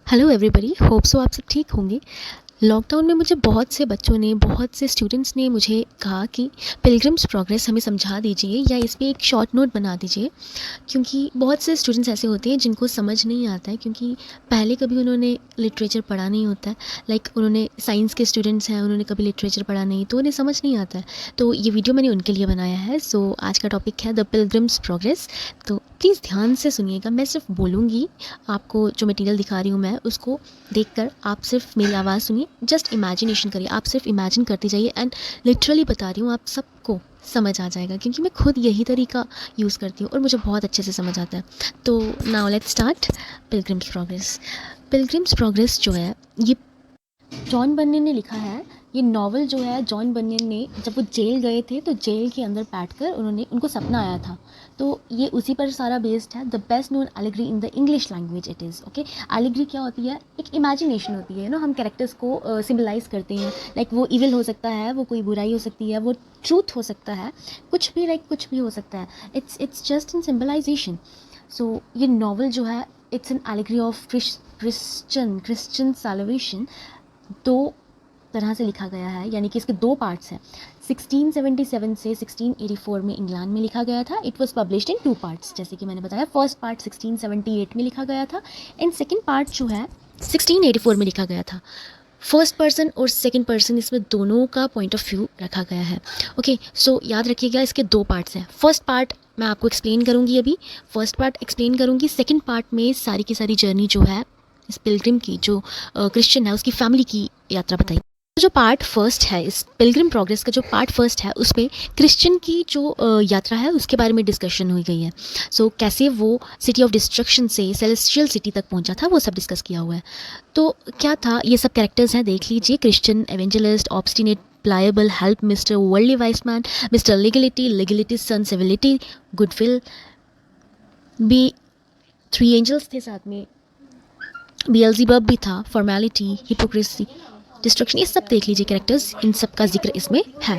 Hello everybody, hope so आप सब ठीक होंगे। लॉकडाउन में मुझे बहुत से बच्चों ने, बहुत से स्टूडेंट्स ने मुझे कहा कि पिलग्रिम्स प्रोग्रेस हमें समझा दीजिए या इस पे एक शॉर्ट नोट बना दीजिए, क्योंकि बहुत से स्टूडेंट्स ऐसे होते हैं जिनको समझ नहीं आता है, क्योंकि पहले कभी उन्होंने लिटरेचर पढ़ा नहीं होता है। लाइक उन्होंने साइंस के स्टूडेंट्स हैं, उन्होंने कभी लिटरेचर पढ़ा नहीं, तो उन्हें समझ नहीं आता है। तो ये वीडियो मैंने उनके लिए बनाया है। सो आज का टॉपिक है द पिलग्रिम्स प्रोग्रेस। तो प्लीज़ ध्यान से सुनिएगा, मैं सिर्फ बोलूँगी, आपको जो मटेरियल दिखा रही हूँ मैं उसको देखकर आप सिर्फ मेरी आवाज़ सुनिए, जस्ट इमेजिनेशन करिए, आप सिर्फ इमेजिन करते जाइए एंड लिटरली बता रही हूँ, आप सबको समझ आ जाएगा, क्योंकि मैं खुद यही तरीका यूज़ करती हूँ और मुझे बहुत अच्छे से समझ आता है। तो now let's start pilgrims progress. Pilgrims progress जो है ये जॉन बन्यन ने लिखा है। ये नावल जो है जॉन बन्यन ने, जब वो जेल गए थे तो जेल के अंदर बैठकर उनको सपना आया था, तो ये उसी पर सारा बेस्ड है। The best known allegory in the English language it is. Okay, allegory क्या होती है? एक इमेजिनेशन होती है हम कैरेक्टर्स को सिम्बलाइज करते हैं। लाइक वो इविल हो सकता है, वो कोई बुराई हो सकती है, वो ट्रूथ हो सकता है, कुछ भी, लाइक कुछ भी हो सकता है। It's just in सिम्बलाइजेशन। सो ये नावल जो है it's an allegory of Christian salvation. दो तरह से लिखा गया है, यानी कि इसके दो पार्ट्स हैं। 1677 से 1684 में इंग्लैंड में लिखा गया था। It was published in 2 parts, जैसे कि मैंने बताया। फर्स्ट पार्ट 1678 में लिखा गया था एंड सेकेंड पार्ट जो है 1684 में लिखा गया था। फर्स्ट पर्सन और सेकंड पर्सन, इसमें दोनों का पॉइंट ऑफ व्यू रखा गया है। ओके, सो याद रखिएगा, इसके 2 पार्ट्स हैं। फर्स्ट पार्ट मैं आपको एक्सप्लेन करूँगी, अभी फर्स्ट पार्ट एक्सप्लेन करूँगी। सेकेंड पार्ट में सारी की सारी जर्नी जो है इस पिलग्रिम की, जो क्रिश्चियन है उसकी फैमिली की यात्रा बताई। जो पार्ट फर्स्ट है, इस पिलग्रिम प्रोग्रेस का जो पार्ट फर्स्ट है, उसमें क्रिश्चियन की जो यात्रा है उसके बारे में डिस्कशन हुई गई है। सो कैसे वो सिटी ऑफ डिस्ट्रक्शन से सेलेस्टियल सिटी तक पहुंचा था, वो सब डिस्कस किया हुआ है। तो क्या था, ये सब कैरेक्टर्स हैं, देख लीजिए। Christian, evangelist, obstinate, pliable, help, Mr. Worldly Wise Man, Mr. Legality, Legality's Son, Civility, Goodwill, भी 3 एंजल्स थे साथ में, बेल्ज़ेबब भी था, फॉर्मेलिटी, हिपोक्रेसी, डिस्ट्रक्शन, ये सब देख लीजिए कैरेक्टर्स, इन सब का जिक्र इसमें है,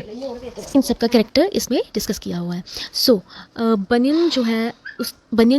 इन सब का कैरेक्टर इसमें डिस्कस किया हुआ है। सो बनियन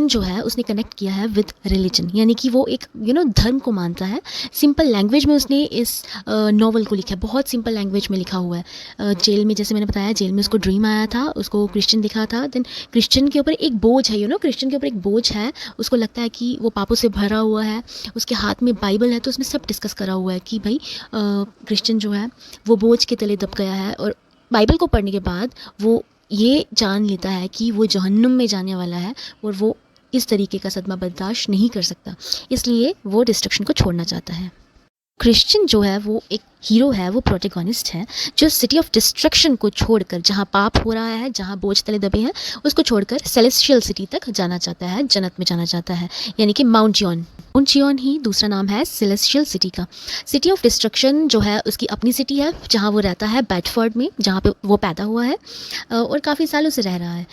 जो है उसने कनेक्ट किया है विद रिलीजन, यानी कि वो एक धर्म को मानता है। सिंपल लैंग्वेज में उसने इस नॉवल को लिखा है, बहुत सिंपल लैंग्वेज में लिखा हुआ है। जेल में, जैसे मैंने बताया, जेल में उसको ड्रीम आया था, उसको क्रिश्चियन दिखा था। देन क्रिश्चियन के ऊपर एक बोझ है, क्रिश्चियन के ऊपर एक बोझ है, उसको लगता है कि वो पापों से भरा हुआ है। उसके हाथ में बाइबल है, तो उसमें सब डिस्कस करा हुआ है कि भाई क्रिश्चियन जो है वो बोझ के तले दब गया है, और बाइबल को पढ़ने के बाद वो ये जान लेता है कि वो जहन्नुम में जाने वाला है और वो इस तरीके का सदमा बर्दाश्त नहीं कर सकता, इसलिए वो डिस्ट्रक्शन को छोड़ना चाहता है। क्रिश्चियन जो है वो एक हीरो है, वो प्रोटेगोनिस्ट है, जो सिटी ऑफ डिस्ट्रक्शन को छोड़कर, जहाँ पाप हो रहा है, जहाँ बोझ तले दबे हैं, उसको छोड़कर सेलेस्टियल सिटी तक जाना चाहता है, जन्नत में जाना चाहता है, यानी कि माउंट जियोन। माउंट जियोन ही दूसरा नाम है सेलेस्टियल सिटी का। सिटी ऑफ डिस्ट्रक्शन जो है उसकी अपनी सिटी है, जहाँ वो रहता है, बेडफोर्ड में, जहाँ पे वो पैदा हुआ है और काफ़ी सालों से रह रहा है।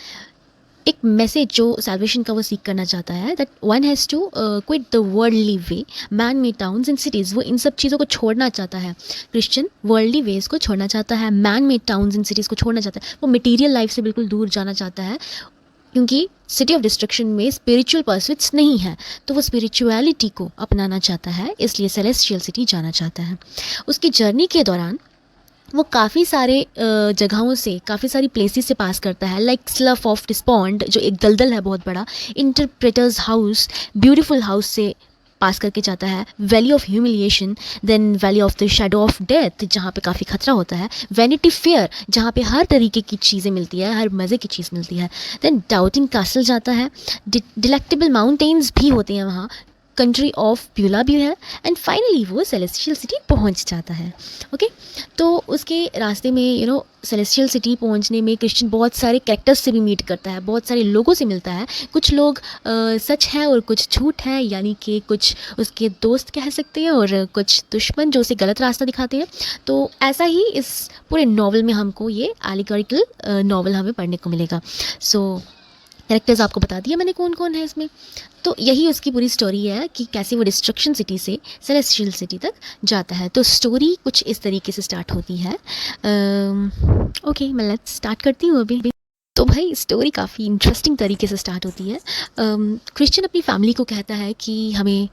एक मैसेज जो सैल्वेशन का वो सीख करना चाहता है, that one has to quit the worldly way, man made towns and cities. वो इन सब चीज़ों को छोड़ना चाहता है। क्रिश्चियन वर्ल्डली वेज को छोड़ना चाहता है, man made towns and cities को छोड़ना चाहता है। वो मटीरियल लाइफ से बिल्कुल दूर जाना चाहता है, क्योंकि सिटी ऑफ डिस्ट्रक्शन में स्पिरिचुअल परस्यूट्स नहीं है, तो वो स्पिरिचुअलिटी को अपनाना चाहता है, इसलिए सेलेस्टियल सिटी जाना चाहता है। उसकी जर्नी के दौरान वो काफ़ी सारे जगहों से, काफ़ी सारी प्लेसेस से पास करता है, लाइक स्लफ ऑफ डिस्पॉन्ड, जो एक दलदल है बहुत बड़ा, इंटरप्रेटर्स हाउस, ब्यूटीफुल हाउस से पास करके जाता है, valley of humiliation, then valley of the shadow of death, जहाँ पे काफ़ी खतरा होता है, वैनिटी फेयर, जहाँ पे हर तरीके की चीज़ें मिलती है, हर मज़े की चीज़ मिलती है, देन डाउटिंग कासल जाता है, डिलेक्टेबल माउंटेन्स भी होते हैं वहाँ, कंट्री ऑफ ब्यूला भी है, एंड फाइनली वो सेलेस्टियल सिटी पहुंच जाता है। ओके, तो उसके रास्ते में सेलेस्टियल सिटी पहुंचने में क्रिश्चियन बहुत सारे कैरेक्टर्स से भी मीट करता है, बहुत सारे लोगों से मिलता है। कुछ लोग सच हैं और कुछ झूठ है, यानी कि कुछ उसके दोस्त कह सकते हैं और कुछ दुश्मन जो उसे गलत रास्ता दिखाते हैं। तो ऐसा ही इस पूरे नावल में हमको ये एलिगोरिकल नावल हमें पढ़ने को मिलेगा। सो कैरेक्टर्स आपको बता दिया मैंने कौन कौन है इसमें। तो यही उसकी पूरी स्टोरी है कि कैसे वो डिस्ट्रक्शन सिटी से सेलेस्टियल सिटी तक जाता है। तो स्टोरी कुछ इस तरीके से स्टार्ट होती है। ओके, मैं लेट्स स्टार्ट करती हूँ अभी। तो भाई स्टोरी काफ़ी इंटरेस्टिंग तरीके से स्टार्ट होती है। क्रिश्चियन अपनी फैमिली को कहता है कि हमें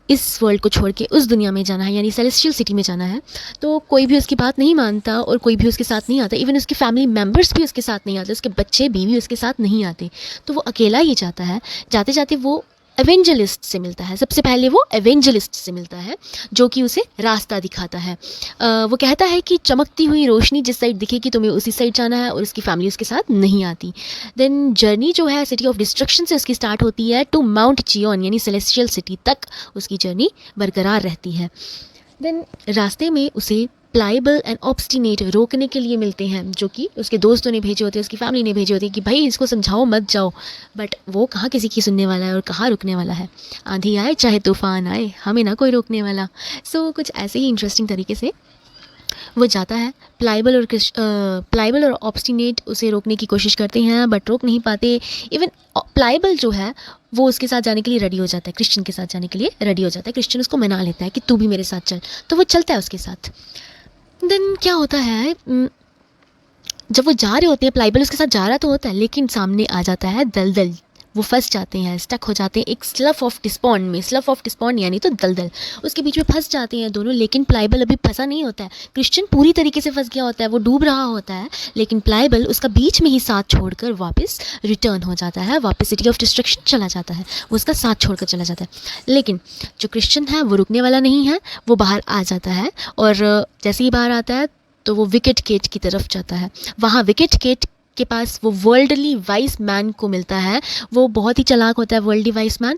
इस वर्ल्ड को छोड़ के उस दुनिया में जाना है, यानी सेलेस्टियल सिटी में जाना है, तो कोई भी उसकी बात नहीं मानता और कोई भी उसके साथ नहीं आता। इवन उसके फैमिली मेम्बर्स भी उसके साथ नहीं आते, उसके बच्चे बीवी उसके साथ नहीं आते। तो वो अकेला ही जाता है। जाते जाते वो एवेंजलिस्ट से मिलता है। सबसे पहले वो एवेंजलिस्ट से मिलता है, जो कि उसे रास्ता दिखाता है। वो कहता है कि चमकती हुई रोशनी जिस साइड दिखेगी तुम्हें उसी साइड जाना है, और उसकी फैमिली उसके साथ नहीं आती। देन जर्नी जो है सिटी ऑफ डिस्ट्रक्शन से उसकी स्टार्ट होती है टू माउंट चियोन, यानी सेलेस्टियल सिटी तक उसकी जर्नी बरकरार रहती है। देन रास्ते में उसे प्लाइबल एंड ऑब्स्टिनेट रोकने के लिए मिलते हैं, जो कि उसके दोस्तों ने भेजे होते हैं, उसकी फैमिली ने भेजे होते हैं कि भाई इसको समझाओ मत जाओ। बट वो कहाँ किसी की सुनने वाला है और कहाँ रुकने वाला है। आंधी आए चाहे तूफान आए, हमें ना कोई रोकने वाला। सो कुछ ऐसे ही इंटरेस्टिंग तरीके से वो जाता है। प्लाइबल और ऑब्स्टिनेट उसे रोकने की कोशिश करते हैं, बट रोक नहीं पाते। इवन प्लाइबल जो है वो उसके साथ जाने के लिए रेडी हो जाता है, क्रिश्चियन के साथ जाने के लिए रेडी हो जाता है। क्रिश्चियन उसको मना लेता है कि तू भी मेरे साथ चल, तो वो चलता है उसके साथ। देन क्या होता है, जब वो जा रहे होते हैं, प्लाइबल उसके साथ जा रहा तो होता है, लेकिन सामने आ जाता है दलदल। वो फंस जाते हैं, स्टक हो जाते हैं एक स्लफ ऑफ डिस्पॉन्ड में। स्लफ ऑफ डिस्पॉन्ड यानी तो दलदल, उसके बीच में फंस जाते हैं दोनों। लेकिन प्लाइबल अभी फंसा नहीं होता है, क्रिश्चियन पूरी तरीके से फंस गया होता है, वो डूब रहा होता है। लेकिन प्लाइबल उसका बीच में ही साथ छोड़कर वापस रिटर्न हो जाता है, वापस सिटी ऑफ डिस्ट्रक्शन चला जाता है, वो उसका साथ छोड़कर चला जाता है। लेकिन जो क्रिश्चियन है वो रुकने वाला नहीं है, वो बाहर आ जाता है। और जैसे ही बाहर आता है तो वो विकेट गेट की तरफ जाता है। वहाँ विकेट गेट के पास वो वर्ल्डली वाइज मैन को मिलता है। वो बहुत ही चालाक होता है, वर्ल्डली वाइज मैन,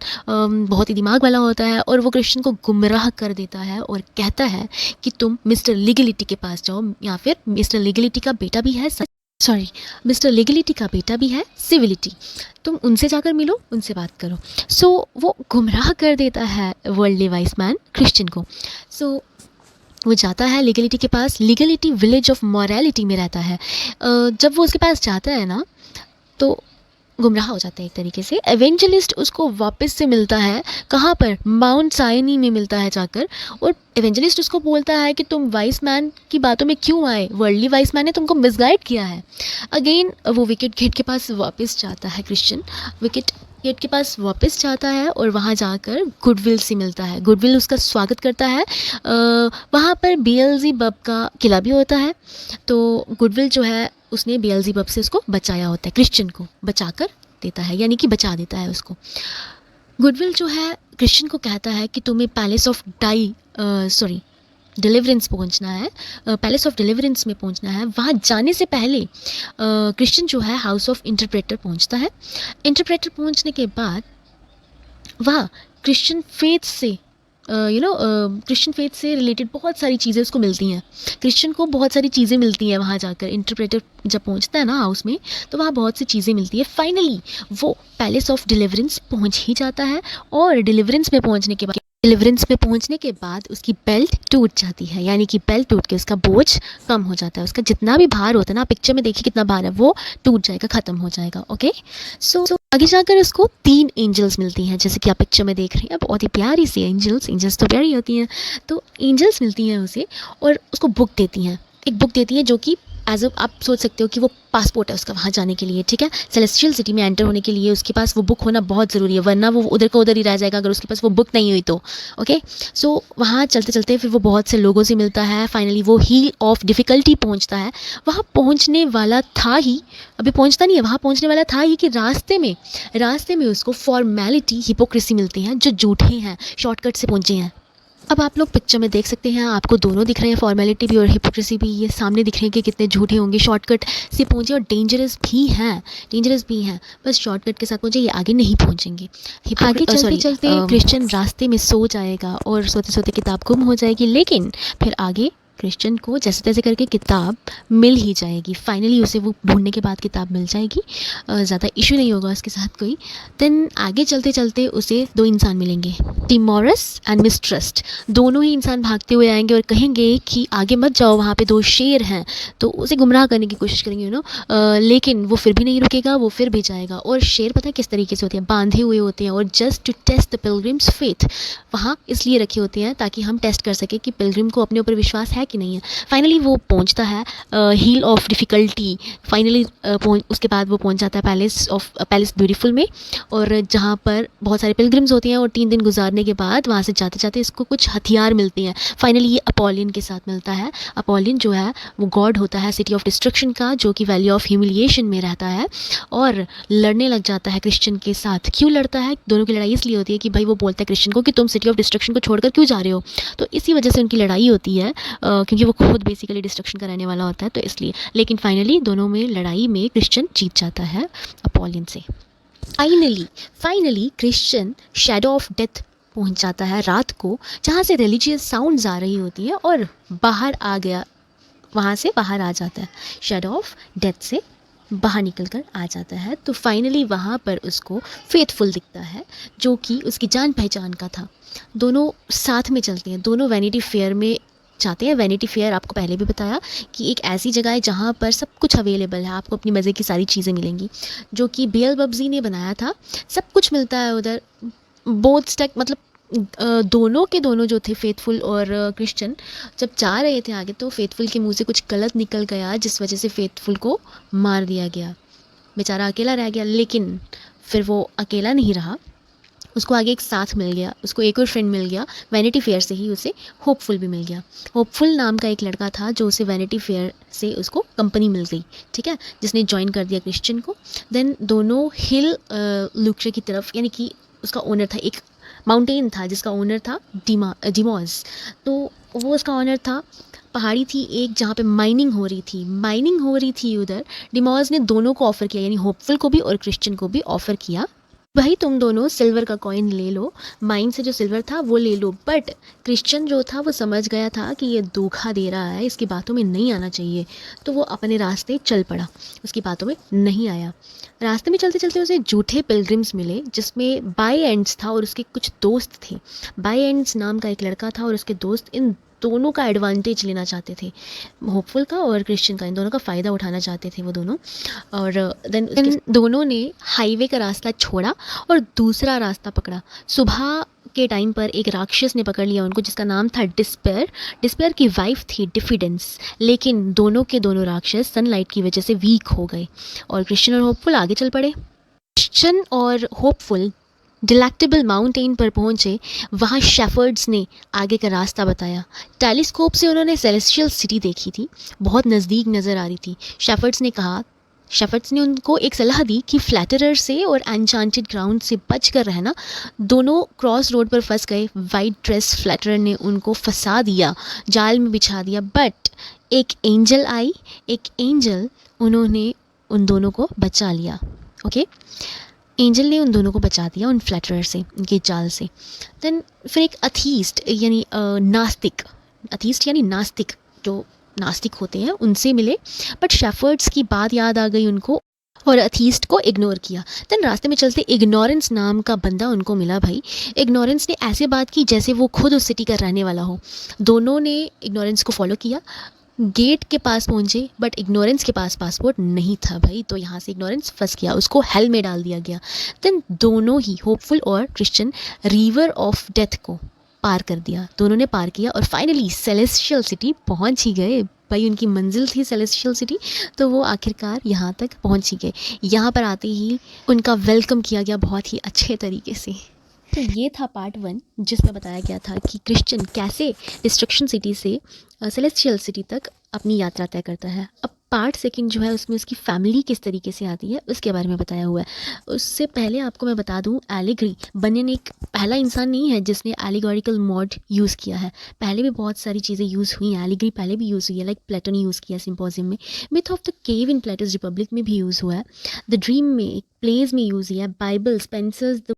बहुत ही दिमाग वाला होता है, और वो क्रिश्चियन को गुमराह कर देता है और कहता है कि तुम मिस्टर लीगलिटी के पास जाओ, या फिर मिस्टर लीगलिटी का बेटा भी है, मिस्टर लीगलिटी का बेटा भी है सिविलिटी, तुम उनसे जाकर मिलो, उनसे बात करो। सो वो गुमराह कर देता है वर्ल्डली वाइज मैन क्रिश्चियन को। सो वो जाता है लीगलिटी के पास। लीगलिटी विलेज ऑफ मॉरलिटी में रहता है। जब वो उसके पास जाता है ना, तो गुमराह हो जाता है एक तरीके से। एवेंजलिस्ट उसको वापस से मिलता है, कहाँ पर, माउंट साइनी में मिलता है जाकर। और एवेंजलिस्ट उसको बोलता है कि तुम वाइस मैन की बातों में क्यों आए, वर्ल्डली वाइस मैन ने तुमको मिसगाइड किया है। अगेन वो विकेट गेट के पास वापस जाता है क्रिश्चियन, विकेट गेट के पास वापस जाता है और वहाँ जाकर गुडविल से मिलता है। गुडविल उसका स्वागत करता है। वहाँ पर बेएल्ज़ेबब का किला भी होता है। तो गुडविल जो है उसने बेएल्ज़ेबब से उसको बचाया होता है, क्रिश्चियन को बचा कर देता है, यानी कि बचा देता है उसको। गुडविल जो है क्रिश्चियन को कहता है कि तुम्हें पैलेस ऑफ डिलीवरेंस पहुंचना है, पैलेस ऑफ डिलीवरेंस में पहुंचना है। वहाँ जाने से पहले क्रिश्चियन जो है हाउस ऑफ इंटरप्रेटर पहुंचता है। इंटरप्रेटर पहुंचने के बाद वहाँ क्रिश्चियन फेथ से क्रिश्चियन फेथ से रिलेटेड बहुत सारी चीज़ें उसको मिलती हैं। क्रिश्चियन को बहुत सारी चीज़ें मिलती हैं वहाँ जाकर। इंटरप्रेटर जब पहुँचता है ना हाउस में, तो वहाँ बहुत सी चीज़ें मिलती है। फाइनली वो पैलेस ऑफ डिलीवरेंस पहुँच ही जाता है, और डिलीवरेंस में पहुंचने के बाद उसकी बेल्ट टूट जाती है, यानी कि बेल्ट टूट के उसका बोझ कम हो जाता है। उसका जितना भी भार होता है ना, पिक्चर में देखिए कितना भार है, वो टूट जाएगा, ख़त्म हो जाएगा। ओके, सो आगे जाकर उसको 3 एंजल्स मिलती हैं, जैसे कि आप पिक्चर में देख रहे हैं। बहुत ही प्यारी सी एंजल्स तो प्यारी होती हैं। तो एंजल्स मिलती हैं उसे और उसको बुक देती हैं, एक बुक देती है जो कि आप सोच सकते हो कि वो पासपोर्ट है उसका वहाँ जाने के लिए। ठीक है, सेलेस्टियल सिटी में एंटर होने के लिए उसके पास वो बुक होना बहुत ज़रूरी है, वरना वो उधर का उधर ही रह जाएगा अगर उसके पास वो बुक नहीं हुई तो। ओके, सो वहाँ चलते चलते फिर वो बहुत से लोगों से मिलता है। फाइनली वो हील ऑफ डिफ़िकल्टी पहुँचता है। वहाँ पहुँचने वाला था ही, अभी पहुँचता नहीं है, वहाँ पहुँचने वाला था ही कि रास्ते में उसको फॉर्मेलिटी, हिपोक्रेसी मिलती हैं, जो झूठे हैं, शॉर्टकट से पहुँचे हैं। अब आप लोग पिक्चर में देख सकते हैं, आपको दोनों दिख रहे हैं, फॉर्मेलिटी भी और हिपोक्रेसी भी। ये सामने दिख रहे हैं कि कितने झूठे होंगे, शॉर्टकट से पहुँचे, और डेंजरस भी हैं। बस शॉर्टकट के साथ पहुँचे, ये आगे नहीं पहुँचेंगे। आगे चलते चलते क्रिश्चियन रास्ते में सो जाएगा और सोते सोते किताब गुम हो जाएगी। लेकिन फिर आगे क्रिश्चियन को जैसे तैसे करके किताब मिल ही जाएगी। फाइनली उसे वो ढूंढने के बाद किताब मिल जाएगी, ज़्यादा इशू नहीं होगा उसके साथ कोई। देन आगे चलते चलते उसे 2 इंसान मिलेंगे, टिमोरस एंड मिस्ट्रस्ट। दोनों ही इंसान भागते हुए आएंगे और कहेंगे कि आगे मत जाओ, वहाँ पे 2 शेर हैं। तो उसे गुमराह करने की कोशिश करेंगे लेकिन वो फिर भी नहीं रुकेगा, वो फिर भी जाएगा। और शेर पता है किस तरीके से होते हैं, बांधे हुए होते हैं, और just to test the pilgrim's faith वहाँ इसलिए रखे होते हैं ताकि हम टेस्ट कर सकें कि पिलग्रिम को अपने ऊपर विश्वास है कि नहीं है। फाइनली वो पहुंचता है हील ऑफ डिफ़िकल्टी। फाइनली उसके बाद वो पहुंच जाता है पैलेस ब्यूटीफुल में, और जहाँ पर बहुत सारे पिलग्रिम्स होते हैं, और 3 दिन गुजारने के बाद वहाँ से जाते जाते इसको कुछ हथियार मिलते हैं। फाइनली ये अपोलियन के साथ मिलता है। अपोलियन जो है वो गॉड होता है सिटी ऑफ डिस्ट्रक्शन का, जो कि वैली ऑफ ह्यूमिलिएशन में रहता है, और लड़ने लग जाता है क्रिश्चियन के साथ। क्यों लड़ता है? दोनों की लड़ाई इसलिए होती है कि भाई वो बोलता है क्रिश्चियन को कि तुम सिटी ऑफ डिस्ट्रक्शन को छोड़कर क्यों जा रहे हो। तो इसी वजह से उनकी लड़ाई होती है, क्योंकि वो खुद बेसिकली डिस्ट्रक्शन कराने वाला होता है, तो इसलिए। लेकिन फाइनली दोनों में लड़ाई में क्रिश्चियन जीत जाता है अपोलियन से। Finally Christian shadow of death पहुंच जाता है रात को, जहाँ से रिलीजियस साउंड्स आ रही होती है, और वहाँ से बाहर आ जाता है। शैडो ऑफ डेथ से बाहर निकल कर आ जाता है। तो फाइनली वहाँ पर उसको फेथफुल दिखता है, जो कि उसकी जान पहचान का था। दोनों साथ में चलते हैं, दोनों वैनिटी फेयर में जाते हैं। वैनिटी फेयर आपको पहले भी बताया कि एक ऐसी जगह है जहाँ पर सब कुछ अवेलेबल है, आपको अपनी मज़े की सारी चीज़ें मिलेंगी, जो कि बेएल्ज़ेबूब ने बनाया था। सब कुछ मिलता है उधर। बोथ स्टेक मतलब दोनों के दोनों जो थे, फेथफुल और क्रिश्चियन, जब जा रहे थे आगे, तो फेथफुल के मुंह से कुछ गलत निकल गया, जिस वजह से फेथफुल को मार दिया गया। बेचारा अकेला रह गया। लेकिन फिर वो अकेला नहीं रहा, उसको आगे एक साथ मिल गया, उसको एक और फ्रेंड मिल गया। वैनिटी फेयर से ही उसे होपफुल भी मिल गया। होपफुल नाम का एक लड़का था, जो उसे वैनिटी फेयर से उसको कंपनी मिल गई, ठीक है, जिसने ज्वाइन कर दिया क्रिश्चियन को। देन दोनों हिल लुक्शे की तरफ, यानी कि उसका ओनर था, एक माउंटेन था जिसका ओनर था डिमोज। तो वो उसका ओनर था। पहाड़ी थी एक, जहाँ पे माइनिंग हो रही थी उधर। डिमोज ने दोनों को ऑफ़र किया, यानी होपफुल को भी और क्रिश्चियन को भी ऑफ़र किया, भाई तुम दोनों सिल्वर का कॉइन ले लो, माइन से जो सिल्वर था वो ले लो। बट क्रिश्चियन जो था वो समझ गया था कि ये धोखा दे रहा है, इसकी बातों में नहीं आना चाहिए, तो वो अपने रास्ते चल पड़ा, उसकी बातों में नहीं आया। रास्ते में चलते चलते उसे झूठे पिलग्रिम्स मिले, जिसमें बाय एंड्स था और उसके कुछ दोस्त थे। बाय एंड्स नाम का एक लड़का था और उसके दोस्त इन दोनों का एडवांटेज लेना चाहते थे, होपफुल का और क्रिश्चियन का, इन दोनों का फ़ायदा उठाना चाहते थे वो दोनों। और देन इन दोनों ने हाईवे का रास्ता छोड़ा और दूसरा रास्ता पकड़ा। सुबह के टाइम पर एक राक्षस ने पकड़ लिया उनको, जिसका नाम था डिस्पेयर की वाइफ थी डिफिडेंस। लेकिन दोनों के दोनों राक्षस सनलाइट की वजह से वीक हो गए, और क्रिश्चियन और होपफुल आगे चल पड़े। क्रिश्चियन और होपफुल डिलेक्टेबल माउंटेन पर पहुंचे। वहाँ शेफर्ड्स ने आगे का रास्ता बताया। टेलीस्कोप से उन्होंने सेलेस्टियल सिटी देखी थी, बहुत नज़दीक नज़र आ रही थी। शेफर्ड्स ने उनको एक सलाह दी कि फ्लैटरर से और एनचांटेड ग्राउंड से बच कर रहना। दोनों क्रॉस रोड पर फंस गए। वाइट ड्रेस फ्लैटरर ने उनको फंसा दिया, जाल में बिछा दिया। बट एक एंजल उन्होंने उन दोनों को बचा लिया। ओके, एंजल ने उन दोनों को बचा दिया उन फ्लैटरर से, उनके जाल से। देन फिर एक अथीस्ट यानी नास्तिक जो नास्तिक होते हैं उनसे मिले। बट शेफर्ड्स की बात याद आ गई उनको, और अथीस्ट को इग्नोर किया। देन रास्ते में चलते इग्नोरेंस नाम का बंदा उनको मिला। भाई इग्नोरेंस ने ऐसे बात की जैसे वो खुद उस सिटी का रहने वाला हो। दोनों ने इग्नोरेंस को फॉलो किया, गेट के पास पहुंचे, बट इग्नोरेंस के पास पासपोर्ट नहीं था भाई, तो यहाँ से इग्नोरेंस फंस गया, उसको हेल में डाल दिया गया। देन दोनों ही होपफुल और क्रिश्चियन रिवर ऑफ डेथ को पार कर दिया। दोनों ने पार किया और फाइनली सेलेस्टियल सिटी पहुँच ही गए। भाई उनकी मंजिल थी सेलेस्टियल सिटी, तो वो आखिरकार यहाँ तक पहुँच ही गए। यहाँ पर आते ही उनका वेलकम किया गया बहुत ही अच्छे तरीके से। तो ये था पार्ट 1, जिसमें बताया गया था कि क्रिश्चियन कैसे डिस्ट्रक्शन सिटी से सेलेस्टियल सिटी तक अपनी यात्रा तय करता है। अब पार्ट 2 जो है उसमें उसकी फैमिली किस तरीके से आती है उसके बारे में बताया हुआ है। उससे पहले आपको मैं बता दूं, एलिगरी बनियन एक पहला इंसान नहीं है जिसने एलिगोरिकल मॉड यूज़ किया है। पहले भी बहुत सारी चीज़ें यूज़ हुई हैं, एलिगरी पहले भी यूज़ हुई है, लाइक प्लेटो ने यूज़ किया सिम्पोजियम में, myth of the cave in Plato's Republic में भी यूज़ हुआ है, द ड्रीम में, एक प्लेज में यूज़ हुआ है, बाइबल, स्पेंसर्स द